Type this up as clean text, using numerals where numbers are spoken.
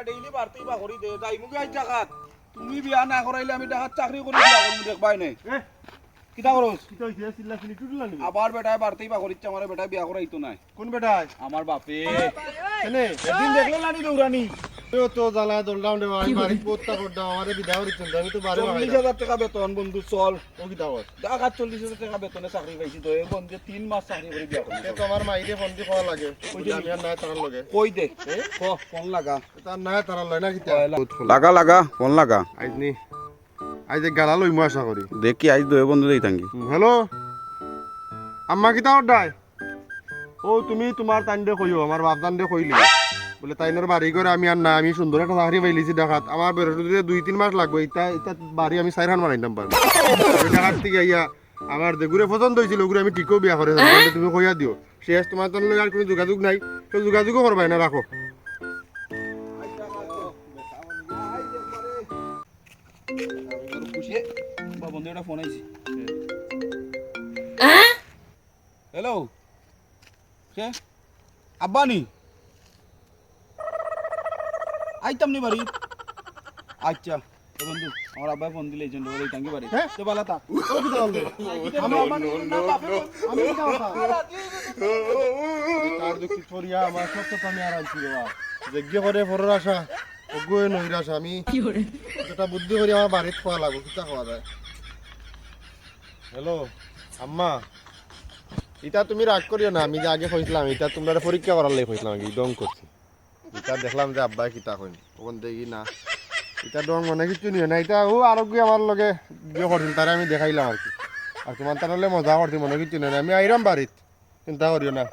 daily বাড়তেই বা করি দে যাই মুগে আজ টাকাত তুমি বিয়া না করাইলে আমি টাকাত চাকরি করে বিয়া করব দেখবাই নাই কিটা করছ কিটা হইছে চিল্লা চিল্লি টুটলা নি আবার বেটায় বাড়তেই বা করিচ্ছে আমার বেটা বিয়া করাইতো না কোন বেটায় আমার বাপে এনে একদিন দেখলে লানি দৌড়ানি তো জ্বালা দলডাউন দে আমি বাড়ি পোত্তা করদা আমারে বিদায় হইছেন আমি তো বাড়ি 40,000 টাকা বেতন বন্ধু চল ও কিটা কর টাকা 40,000 টাকা বেতনে চাকরি পাইছি তো এই বন্ধে 3 মাস চাকরি করে বিয়া করব তে তো আমার মাইরে ফোন দি খাওয়া লাগে কই আমি আর নাই তার লগে কই দে ফোন লাগা তার নাই তার লয় না কিটা লাগা লাগা ফোন লাগা আইনি আই যে গালা লইমু আশা করি দেখি আজ দুই বন্ধু দেই থাকি হ্যালো আম্মা কিটা অর্ডার ও তুমি তোমার তাইন দে কইও আমার বাপ দান দে কইলি বলে তাইনের বাড়ি করে আমি আর না আমি সুন্দর একটা চাকরি পাইলিছি দেখাত আমার বেরোতে 2-3 মাস লাগবে এটা বাড়ি আমি 4 হান বানাইতাম পারবো দেখাত থেকে ইয়া আমার দেগুরে পছন্দ হয়েছিল ওগুলো আমি ঠিকও বিয়া করে তুমি কইয়া দিও শেষ তোমার তোর লগে আর কোনো যোগাযোগ নাই তো যোগাযোগও করবাই না রাখো বন্ধু একটা ফোন আইছি হ্যালো কে আব্বানি আইতাম নি বাড়ি আচ্ছা তো বন্ধু আমার আব্বা ফোন দিলে এই জন্য বলে টাঙ্গি বাড়ি তো বালা তা তার দুঃখী পড়িয়া আমার সব তো আমি আর আনছি বাবা যজ্ঞ করে পরের আশা অজ্ঞই নৈরাশ আমি যেটা বুদ্ধি করি আমার বাড়িতে খাওয়া লাগবো কিতা খাওয়া যায় হ্যালো আম্মা এটা তুমি রাগ করিও না আমি যে আগে কইছিলাম এটা তোমরা পরীক্ষা করার লাগে কইছিলাম আগে ডং করছি এটা দেখলাম যে আব্বাই কিতা কইন ওখান দেখি না এটা ডং মনে কিছু নিও না এটা ও আরোগ্য আমার লগে বিয়ে করছিল তারা আমি দেখাইলাম আর কি আর তোমার তার মজা করছি মনে কিছু নেই আমি আইরাম বাড়িত চিন্তা করিও না